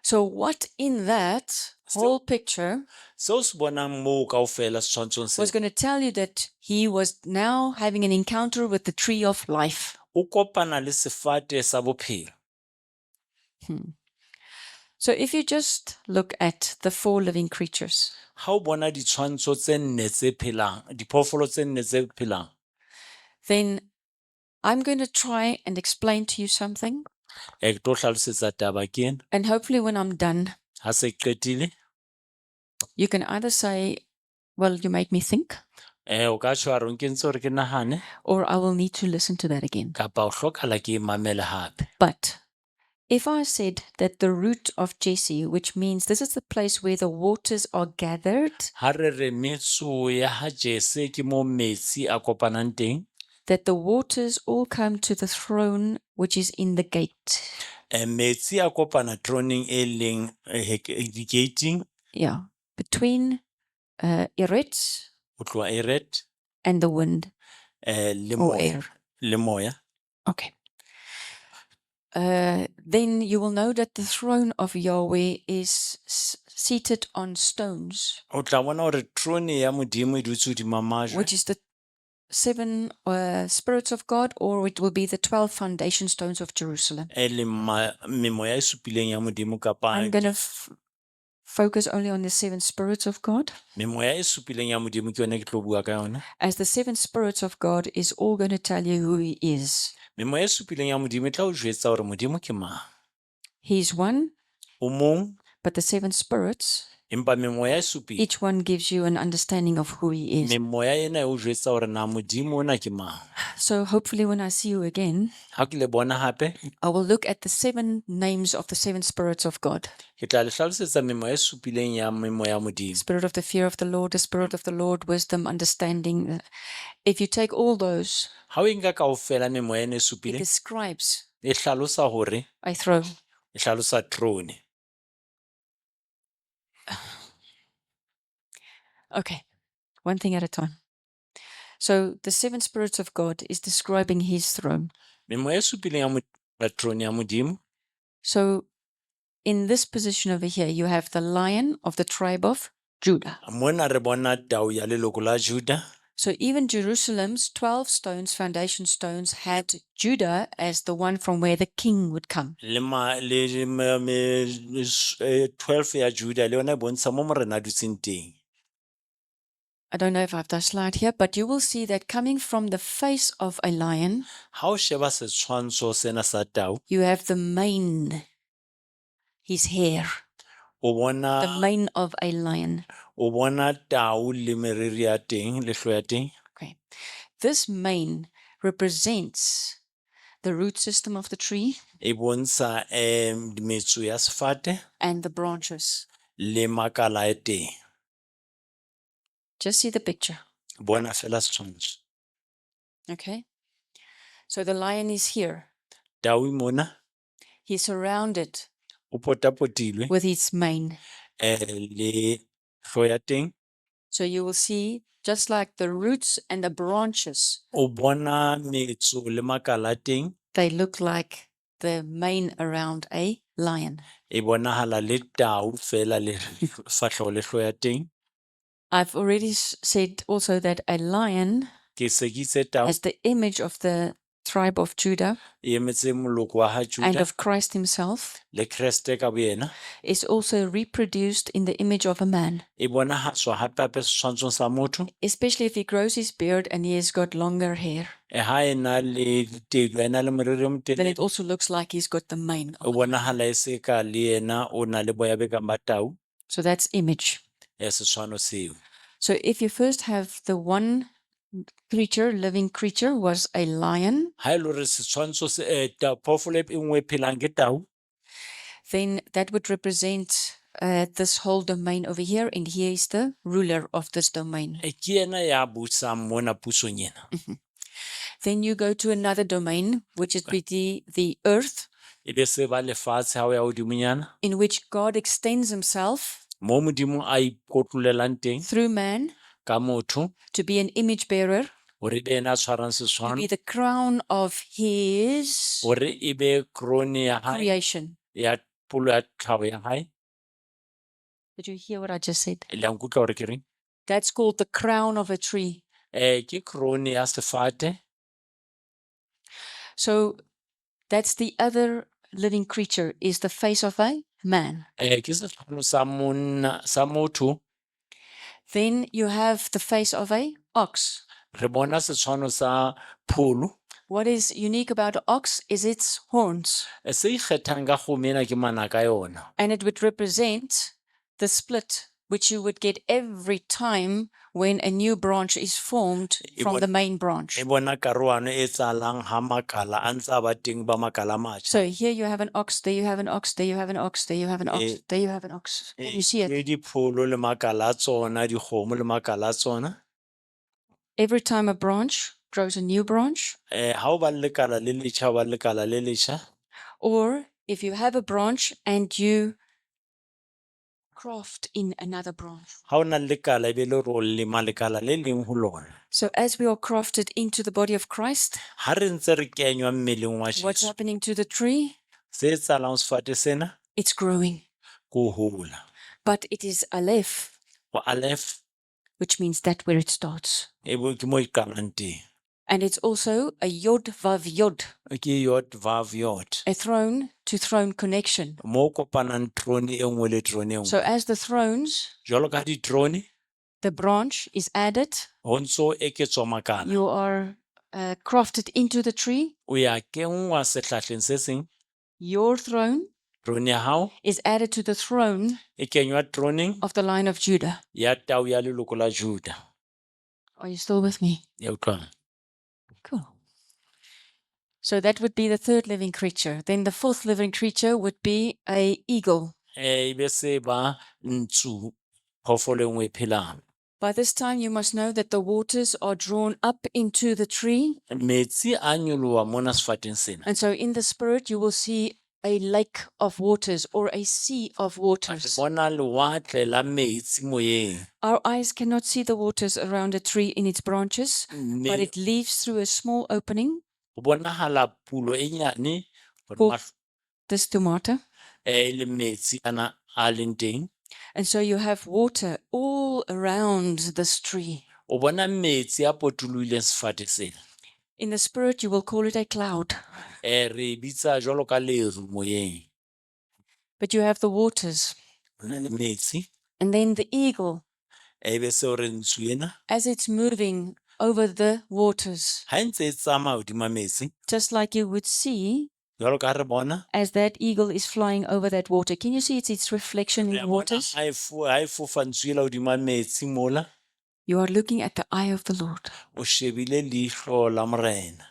So what in that whole picture Seo se bonang moo kaofela setshwantshong was se going to tell you that he was now having an encounter with the tree of life. o kopana le sefate sa bophelo. So if you just look at the four living creatures, Ha o bona ditshwantsho tse nne tse phelang, diphoofolo tse nne tse phelang, then I'm going to try and explain to you something. ke tlo hlalosetsa taba ke ena. And hopefully when I'm done, Ha se ke qetile, you can either say, well, you made me think, o ka tjho hore o nkentse hore ke nahane, or I will need to listen to that again. kapa o hlokahala ke e mamele hape. But if I said that the root of Jesse, which means this is the place where the waters are gathered, Ha re re metso ya ha Jese ke mo metsi a kopanang teng, that the waters all come to the throne which is in the gate. metsi a kopana throneng e leng di-gating, Yeah, between Eret ho tloha Eret, and the wind le or moya, air. le moya. Okay. Then you will know that the throne of Yahweh is seated on stones, O tla bona hore throne ya Modimo e dutse hodima majwe, which is the seven spirits of God, or it will be the 12 foundation stones of Jerusalem. e leng memoya e supileng ya Modimo kapa I'm going to focus only on the seven spirits of God, memoya e supileng ya Modimo ke yone ke tlo bua ka yona. as the seven spirits of God is all going to tell you who he is. Memoya e supileng ya Modimo e tla o jwetsa hore Modimo ke mang. He's one, O mong, but the seven spirits, empa memoya e supile. each one gives you an understanding of who he is. Memoya ena e o jwetsa hore na Modimo ona ke mang. So hopefully when I see you again, Ha ke le bona hape, I will look at the seven names of the seven spirits of God. ke tla le hlalosetsa memoya e supileng ya memoya ya Modimo. Spirit of the fear of the Lord, the spirit of the Lord, wisdom, understanding. If you take all those, Ha o e nka kaofela memoya ena e it supileng, describes e hlalosa hore, a throne. e hlalosa throne. Okay, one thing at a time. So the seven spirits of God is describing his throne. Memoya e supileng ya throne ya Modimo. So in this position over here, you have the lion of the tribe of Judah. Mona re bona tau ya leloko la Juda. So even Jerusalem's 12 stones, foundation stones, had Judah as the one from where the king would come. Le 12 ya Juda le yona e bontsha mo morena a dutseng teng. I don't know if I have that slide here, but you will see that coming from the face of a lion, Ha o sheba setshwantsho sena sa tau, you have the mane, his hair, o the bona mane of a lion. tau le meriri ya teng, le hlo ya teng. Okay. This mane represents the root system of the tree E bontsha metso ya sefate and the branches. le makala a teng. Just see the picture. Bona fela setshwantsho. Okay. So the lion is here. Tau e mona, He's surrounded o potapotilwe with his mane. le hlooho ya teng. So you will see, just like the roots and the branches, O bona metso le makala a teng, they look like the mane around a lion. e bonahala le tau fela le fahleho le hlooho ya teng. I've already said also that a lion Ke se ke itse tau has the image of the tribe of Judah e emetse moloko wa ha and Juda of Christ himself, le Kreste ka boyena. is also reproduced in the image of a man, E bonahatswa hape setshwantshong sa motho, especially if he grows his beard and he has got longer hair. ha e na le ditedu, ha e na le moriri o Then it motelele, also looks like he's got the mane. o bonahala e se ka le yena o na le boya be kang ba tau So that's image. ya setshwano seo. So if you first have the one creature, living creature, was a lion, Ha e le hore setshwantsho phoofolo e nngwe e phelang ke tau, then that would represent this whole domain over here, and here is the ruler of this domain. ke yena ya busang mona pusong ena. Then you go to another domain, which is the earth, E be se ba lefatshe ha o ya hodimonyana, in which God extends himself mo modimo a ikotlolelang teng through man ka motho, to be an image bearer, hore e be yena a tshwarang to setshwano, be the crown of his hore e be krone ya hae, creation. ya polo ya tlhago ya hae. Did you hear what I just said? Le a nkutlwa hore ke reng? That's called the crown of a tree. Ke krone ya sefate. So that's the other living creature, is the face of a man. Ke setshwano sa monna sa motho. Then you have the face of a ox. Re bona setshwano sa pholo. What is unique about an ox is its horns, Se ikgethang ka kgomo ena ke manaka a yona. and it would represent the split which you would get every time when a new branch is formed from the main branch. E bona karohano e etsahalang ha makala a ntse a ba teng ba makala a matjha. So here you have an ox, there you have an ox, there you have an ox, there you have an ox, there you have an ox. Can you see it? Ke dipholo le makala a tsona, dikgomo le makala a tsona. Every time a branch grows a new branch, Ha o ba le lekala le letjha, o ba le lekala le letjha. or if you have a branch and you craft in another branch. Ha o na le lekala e be le hore o lema lekala le leng ho lona. So as we are crafted into the body of Christ, Ha re ntse re kenywa mmeleng wa what's Jesu, happening to the tree? se etsahalang sefate sena It's growing. ke ho hola. But it is Aleph, Ho Aleph which means that where it starts. e bo ke mo e qalang teng. And it's also a Yod Vav Yod, Ke Yod Vav Yod. a throne to throne connection. Mo kopanang trone e nngwe le trone e nngwe. So as the thrones, Jwalo ka di-drone, the branch is added, ho ntso eketswa makala. you are crafted into the tree, O ya kenngwa sehlahleng se seng, your throne drone ya hao is added to the throne e kenywa droneng of the line of Judah. ya tau ya leloko la Juda. Are you still with me? Ya utlwang? Cool. So that would be the third living creature. Then the fourth living creature would be a eagle. E be se ba ntsu, phoofolo e nngwe e phelang. By this time, you must know that the waters are drawn up into the tree. Metsi a nyoloha mona sefateng sena. And so in the spirit, you will see a lake of waters or a sea of Re waters. bona lewatle la metsi moyeng. Our eyes cannot see the waters around a tree in its branches, but it leaves through a small opening, Ho bonahala pulo e nyane hore Ho- this stomata. le metsi ana a leng teng. And so you have water all around this tree. O bona metsi a potolohileng sefate sena. In the spirit, you will call it a cloud. Re bitsa jwalo ka leru moyeng. But you have the waters. Ho na le metsi. And then the eagle, E be se hore ntshu ena as it's moving over the waters, ha e ntse e tsamaya hodima metsi, just like you would see jwalo ka ha re bona. as that eagle is flying over that water. Can you see its reflection in Re the a bona waters? ha e fofa ntshu ela hodima metsi mola, You are looking at the eye of the Lord. o shebile leihlo la Morena.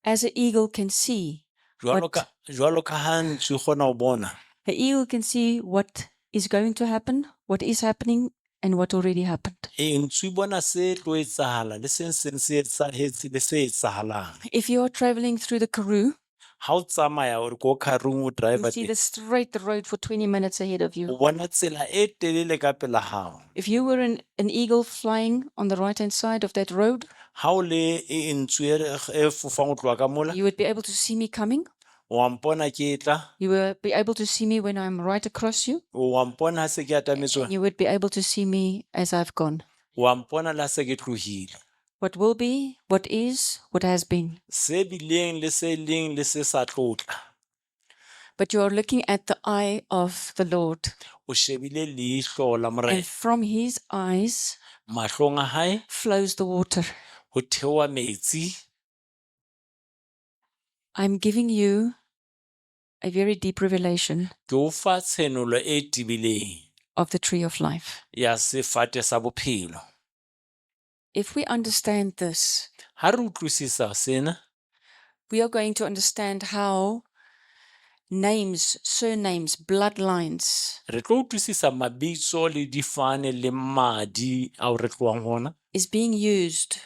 As an eagle can see, Jwalo ka ha ntshu e kgona ho bona. the eagle can see what is going to happen, what is happening, and what already happened. Ntshu e bona se tlo etsahala le se etsahetse le se etsahalang. If you are traveling through the Karoo, Ha o tsamaya o ko kharung o You driver see teng, the straight road for 20 minutes ahead of o you. bona tsela e telele ka pela hao. If you were an eagle flying on the right-hand side of that road, Ha o le ntswe e fofang ho tloha ka mola, you would be able to see me coming. wa mpona ke tla, You will be able to see me when I'm right across you. wa mpona ha se ke atametswe, And you would be able to see me as I've gone. wa mpona le ha se ke tlohile. What will be, what is, what has been. Se bileng le se leng le se sa tlotla. But you are looking at the eye of the Lord. O shebile leihlo la And Morena. from his eyes Mahlong a hae flows the water. ho theoha metsi. I'm giving you a very deep revelation Ke o fa tshenolo e tibileng of the tree of life. ya sefate sa bophelo. If we understand this, Ha re utlwisisa sena, we are going to understand how names, surnames, bloodlines re tlo utlwisisa mabitso le difane le madi ao re tloang hona, is being used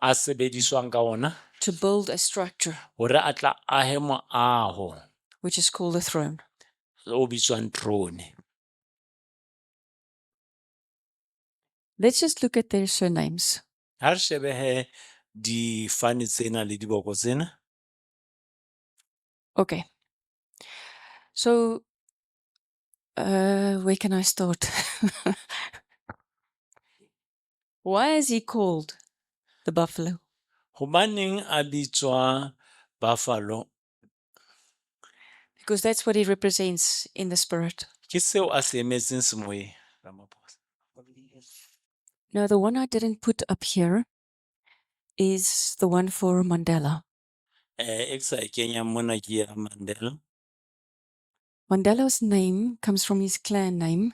a sebediswang ka ona, to build a structure hore a tla ahe moaho which is called the throne. o bitswang throne. Let's just look at their surnames. Ha re shebe he difane tsena le diboko tsena, Okay. So, where can I start? Why is he called the buffalo? hobaneng a bitswa buffalo? Because that's what he represents in the spirit. Ke seo a se emetseng semoyeng. Ramaphosa. Now, the one I didn't put up here is the one for Mandela. E ke sa e kenyang mona ke ya Mandela. Mandela's name comes from his clan name,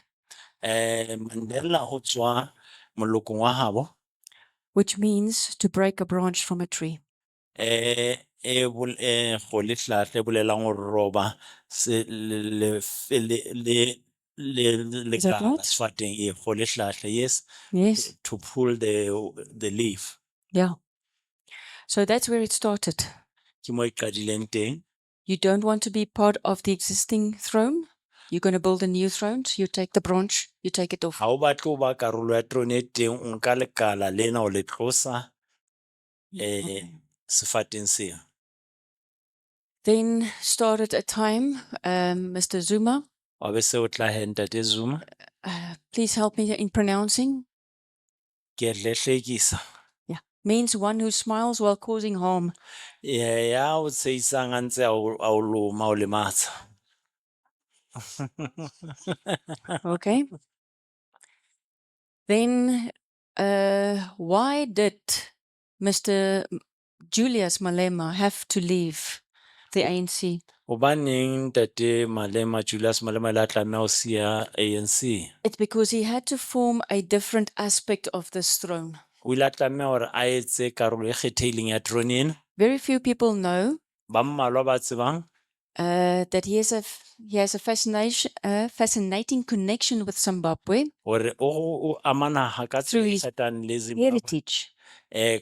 Mandela ho tswa molokong wa habo, which means to break a branch from a tree. go lehlahle e bolelang ho roba se le Is that kala right? sefateng, go lehlahle, yes, Yes. to pull the leaf. Yeah. So that's where it started. Ke mo e qadileng teng. You don't want to be part of the existing throne. You're going to build a new throne. So you take the branch, you take it off. Ha o batle ho ba karolo ya throne e teng, o nka lekala lena o le tlosa sefateng seo. Then started a time, Mr. Zuma, Wa be se o tla he Ntate Zuma, please help me in pronouncing. ke lehlekisa. Yeah. Means one who smiles while causing harm. Ya o tsheisang a ntse a o loma, o lematsa. Okay. Then, why did Mr. Julius Malema have to leave the ANC? Hobaneng Ntate Malema, Julius Malema, le a tlameha ho siya ANC? It's because he had to form a different aspect of this throne. O ile a tlameha hore a etse karolo e kgethehileng ya throne ena. Very few people know Ba mmalwa ba tsebang that he has a fascinating connection with Zimbabwe, hore o amana ha ka Through tsela e his kgethang le Zimbabwe, heritage.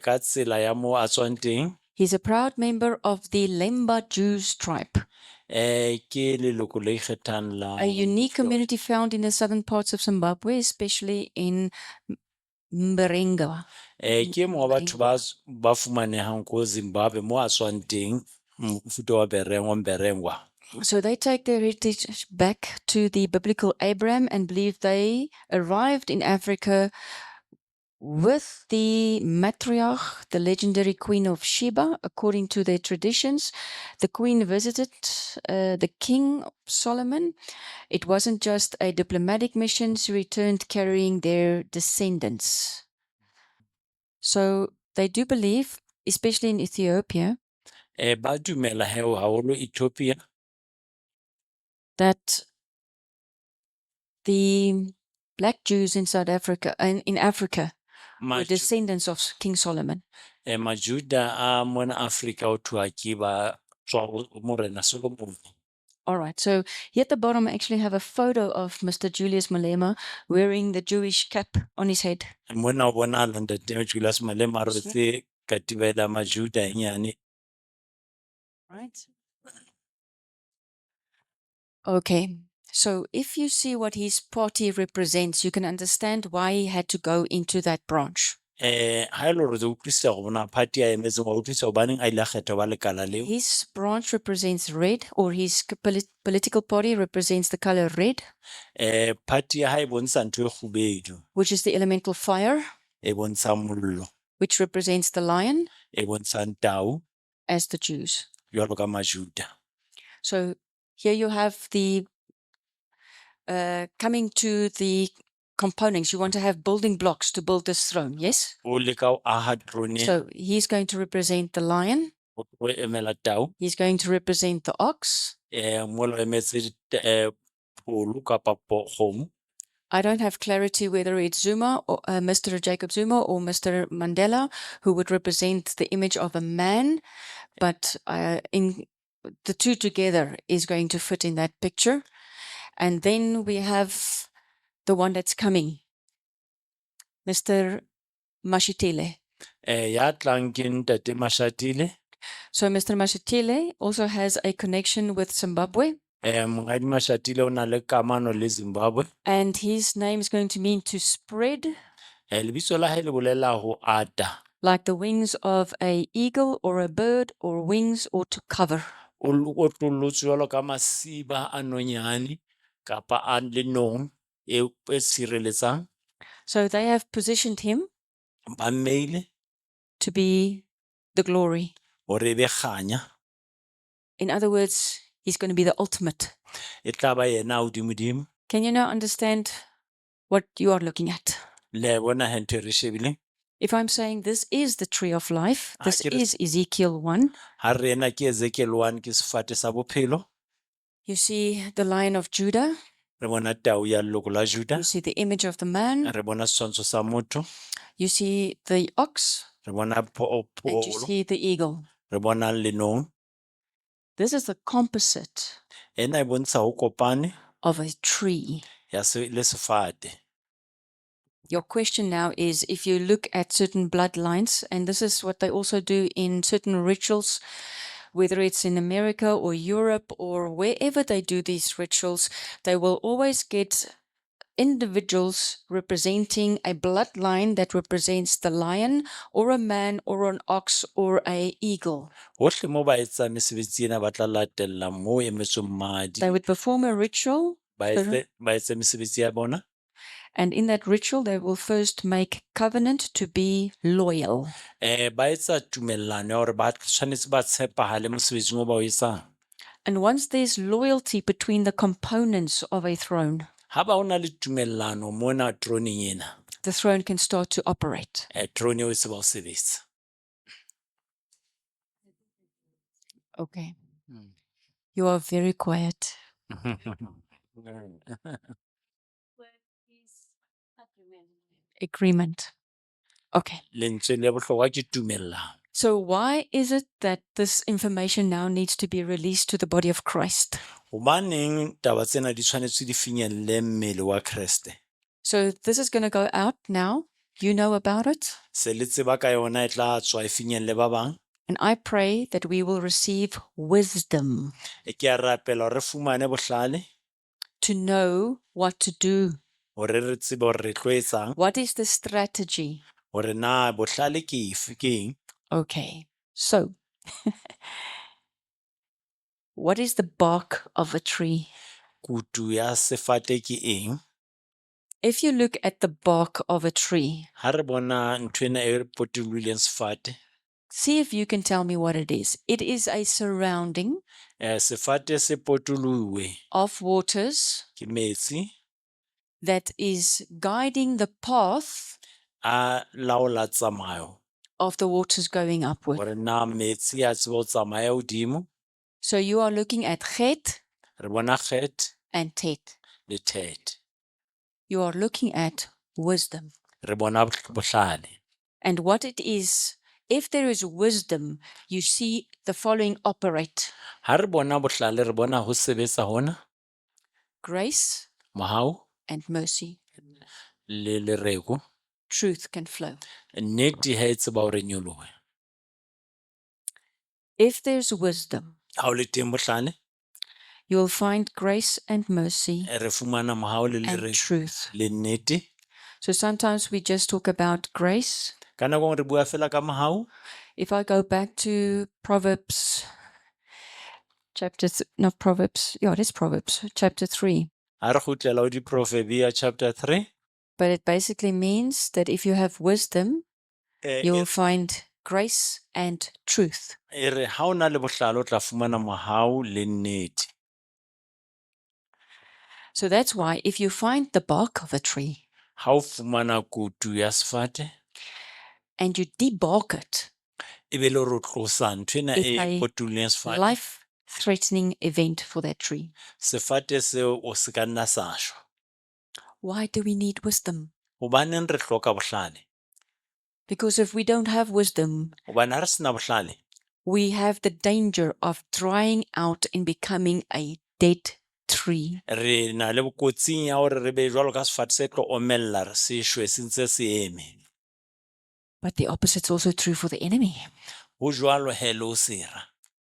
ka tsela ya moo a tswang teng. He's a proud member of the Lemba Jews tribe, Ke leloko le ikgethang la a unique community found in the southern parts of Zimbabwe, especially in Mberenga. ke mo wa batho ba fumanehang ko Zimbabwe mo a tswang teng, mofuta wa Mberengwa. So they take their heritage back to the biblical Abraham and believe they arrived in Africa with the matriarch, the legendary Queen of Sheba. According to their traditions, the queen visited the king Solomon. It wasn't just a diplomatic mission, she returned carrying their descendants. So they do believe, especially in Ethiopia, Ba dumela heo haholo Ethiopia, that the black Jews in South Africa and in Africa were descendants of King Solomon. Majuda a mona Afrika ho thwa ke ba tswa ho Morena Solomon. All right. So here at the bottom, I actually have a photo of Mr. Julius Malema wearing the Jewish cap on his head. Mona o bonahala Ntate Julius Malema a rwetse katiba ya Majuda e nyane. Right. Okay. So if you see what his party represents, you can understand why he had to go into that branch. ha ele hore re utlwisisa go bona party a emetseng wa utlwisisa gobaneng a ile a kgetha ba lekala leo. His branch represents red, or his political party represents the color red, Party ya ha e bontsha ntho e kgubedu, which is the elemental fire, e bontshang mollo, which represents the lion, e bontshang tau, as the Jews. jwalo ka Majuda. So here you have the coming to the components. You want to have building blocks to build this throne, yes? O leka ho aha throne e, So he's going to represent the lion. o emela tau, He's going to represent the ox. mola o emetse pholo kapa kgomo. I don't have clarity whether it's Zuma or Mr. Jacob Zuma or Mr. Mandela, who would represent the image of a man, but in the two together is going to fit in that picture. And then we have the one that's coming, Mr. Mashitile. Ya tlang ke Ntate Mashatile, So Mr. Mashitile also has a connection with Zimbabwe, Mongadi Mashatile o na le kamano le Zimbabwe. and his name is going to mean to spread, Lebitso la hae le bolela ho ata, like the wings of a eagle or a bird, or wings, or to cover. o otlolotswe jwalo ka masiba a nonyane kapa a lenong e tshireletsang. So they have positioned him Ba mmeile to be the glory. hore e be kganya, In other words, he's going to be the ultimate. e tla ba yena a hodimodimo. Can you now understand what you are looking at? Le bona he ntho e re shebileng. If I'm saying this is the tree of life, this Akere- is Ezekiel 1. Ha re ena ke Ezekiel 1 ke sefate sa bophelo, You see the Lion of Judah. re bona tau ya leloko la Juda, You see the image of the man. re bona setshwantsho sa motho, You see the ox. re bona And you pholo, see the eagle. re bona lenong. This is the composite Ena e bontsha ho kopane of a tree. ya le sefate. Your question now is, if you look at certain bloodlines, and this is what they also do in certain rituals, whether it's in America or Europe or wherever they do these rituals, they will always get individuals representing a bloodline that represents the lion or a man or an ox or a eagle. Hohle mo ba etsang mesebetsi ena ba tla latella mo emetsweng madi, They would perform a ritual, ba etse mesebetsi ya bona, and in that ritual, they will first make covenant to be loyal. ba etsa tumellano ya hore ba tshwanetse ba tshepahale mosebetsing o ba o etsang. And once there's loyalty between the components of a throne, Ha ba hona le tumellano mona troneng ena, the throne can start to operate. trone eo e se ba o sebetsa. Okay. Mm. You are very quiet. Agreement. Okay. Lentswe le bohlokwa ke tumellano. So why is it that this information now needs to be released to the body of Christ? Hobaneng taba tsena di tshwanetse di finyelle mmele wa Kreste? So this is going to go out now. You know about it. Se le tseba ka yona e tla tswa e finyelle ba bang. And I pray that we will receive wisdom E ke a rapela hore re fumane bohlale, to know what to do. hore re tsebe hore re tlo etsang, What is the strategy? hore na bohlale ke efe, ke eng. Okay. So what is the bark of a tree? Kutu ya sefate ke eng? If you look at the bark of a tree, Ha re bona ntho ena e potollohileng sefate, see if you can tell me what it is. It is a surrounding sefate se potolohuwe of waters ke metsi that is guiding the path a laola tsamayo, of the waters going upward. hore na metsi a tsebe ho tsamaya hodimo. So you are looking at Chet Re bona Chet and Tet. le Tet. You are looking at wisdom. Re bona bohlale. And what it is, if there is wisdom, you see the following operate: Ha re bona bohlale re bona ho sebetsa hona grace mohau and mercy. le lereko. Truth can flow. Nnete ha e tseba hore e nyolohe. If there's wisdom, Ha o le teng bohlale, you will find grace and mercy re fumana mohau le and lere- truth. le nnete. So sometimes we just talk about grace. Ka nako nngwe re bua fela ka mohau. If I go back to Proverbs, not Proverbs, yeah, it is Proverbs, chapter 3. Ha re kgutlela ho Diproverbia chapter 3. But it basically means that if you have wisdom, you will find grace and truth. E re ha o na le bohlale o tla fumana mohau le nnete. So that's why if you find the bark of a tree Ha o fumana kutu ya sefate, and you debark it, e be le hore o tlosa nthwena it's e a kotuleng sefate. life-threatening event for that tree. Sefate seo o se ka nna sa shwa. Why do we need wisdom? Hobaneng re hloka bohlale? Because if we don't have wisdom, Hobane ha re sena bohlale, we have the danger of drying out and becoming a dead tree. re na le bokotsing ya hore re be jwalo ka sefate se tlo omella re se shwe se ntse se eme. But the opposite is also true for the enemy. Ho jwalo he le ho sera.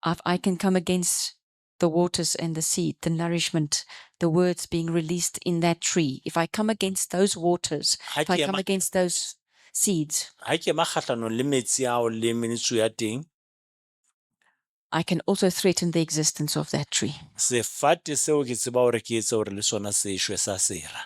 If I can come against the waters and the seed, the nourishment, the words being released in that tree, if I come against those waters, if I come against those seeds, Ha ke ema kgahlanong le metsi ao le ministry ya teng, I can also threaten the existence of that tree. sefate seo ke tseba hore ke etse hore le sona se shwe sa sera.